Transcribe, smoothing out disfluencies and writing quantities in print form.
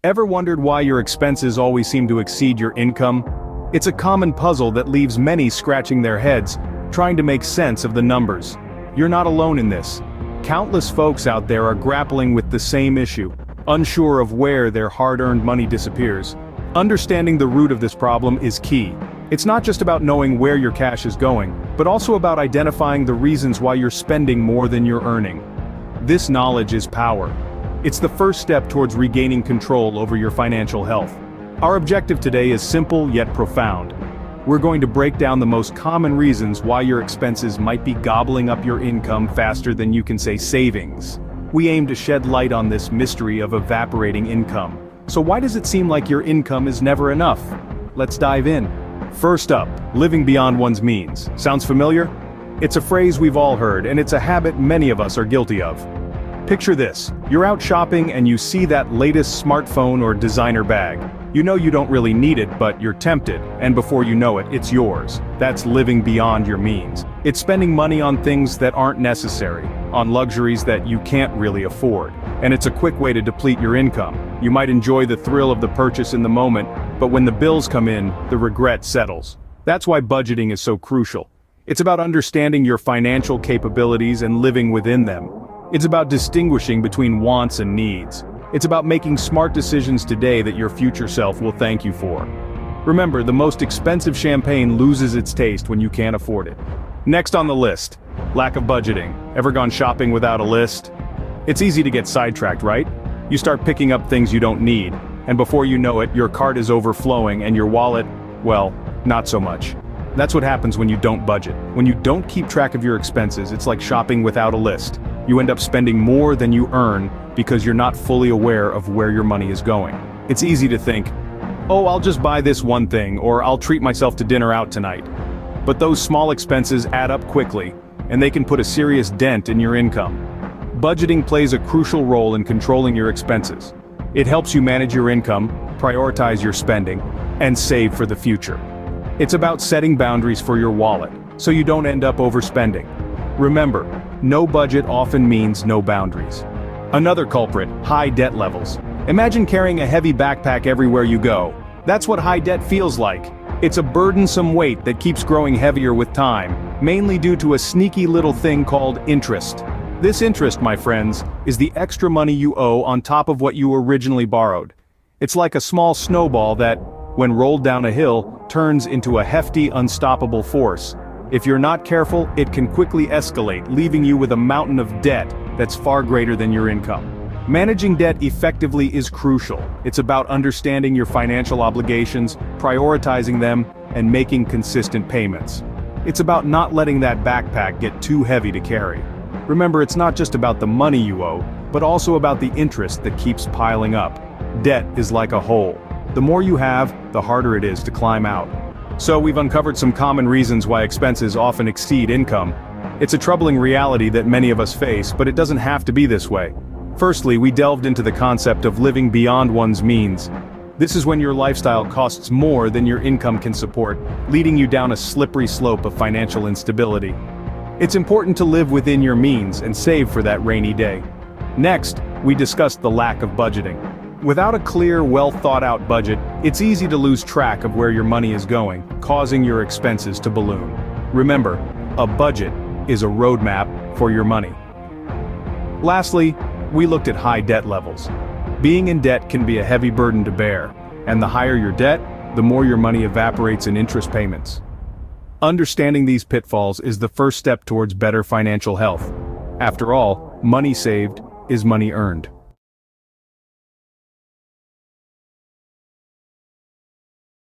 Ever wondered why your expenses always seem to exceed your income? It's a common puzzle that leaves many scratching their heads, trying to make sense of the numbers. You're not alone in this. Countless folks out there are grappling with the same issue, unsure of where their hard-earned money disappears. Understanding the root of this problem is key. It's not just about knowing where your cash is going, but also about identifying the reasons why you're spending more than you're earning. This knowledge is power. It's the first step towards regaining control over your financial health. Our objective today is simple yet profound. We're going to break down the most common reasons why your expenses might be gobbling up your income faster than you can say savings. We aim to shed light on this mystery of evaporating income. So why does it seem like your income is never enough? Let's dive in. First up, living beyond one's means. Sounds familiar? It's a phrase we've all heard, and it's a habit many of us are guilty of. Picture this, you're out shopping and you see that latest smartphone or designer bag. You know you don't really need it, but you're tempted, and before you know it, it's yours. That's living beyond your means. It's spending money on things that aren't necessary, on luxuries that you can't really afford. And it's a quick way to deplete your income. You might enjoy the thrill of the purchase in the moment, but when the bills come in, the regret settles. That's why budgeting is so crucial. It's about understanding your financial capabilities and living within them. It's about distinguishing between wants and needs. It's about making smart decisions today that your future self will thank you for. Remember, the most expensive champagne loses its taste when you can't afford it. Next on the list, lack of budgeting. Ever gone shopping without a list? It's easy to get sidetracked, right? You start picking up things you don't need, and before you know it, your cart is overflowing and your wallet, well, not so much. That's what happens when you don't budget. When you don't keep track of your expenses, it's like shopping without a list. You end up spending more than you earn because you're not fully aware of where your money is going. It's easy to think, oh, I'll just buy this one thing, or I'll treat myself to dinner out tonight. But those small expenses add up quickly, and they can put a serious dent in your income. Budgeting plays a crucial role in controlling your expenses. It helps you manage your income, prioritize your spending, and save for the future. It's about setting boundaries for your wallet, so you don't end up overspending. Remember, no budget often means no boundaries. Another culprit, high debt levels. Imagine carrying a heavy backpack everywhere you go. That's what high debt feels like. It's a burdensome weight that keeps growing heavier with time, mainly due to a sneaky little thing called interest. This interest, my friends, is the extra money you owe on top of what you originally borrowed. It's like a small snowball that, when rolled down a hill, turns into a hefty, unstoppable force. If you're not careful, it can quickly escalate, leaving you with a mountain of debt that's far greater than your income. Managing debt effectively is crucial. It's about understanding your financial obligations, prioritizing them, and making consistent payments. It's about not letting that backpack get too heavy to carry. Remember, it's not just about the money you owe, but also about the interest that keeps piling up. Debt is like a hole. The more you have, the harder it is to climb out. So we've uncovered some common reasons why expenses often exceed income. It's a troubling reality that many of us face, but it doesn't have to be this way. Firstly, we delved into the concept of living beyond one's means. This is when your lifestyle costs more than your income can support, leading you down a slippery slope of financial instability. It's important to live within your means and save for that rainy day. Next, we discussed the lack of budgeting. Without a clear, well-thought-out budget, it's easy to lose track of where your money is going, causing your expenses to balloon. Remember, a budget is a roadmap for your money. Lastly, we looked at high debt levels. Being in debt can be a heavy burden to bear, and the higher your debt, the more your money evaporates in interest payments. Understanding these pitfalls is the first step towards better financial health. After all, money saved is money earned.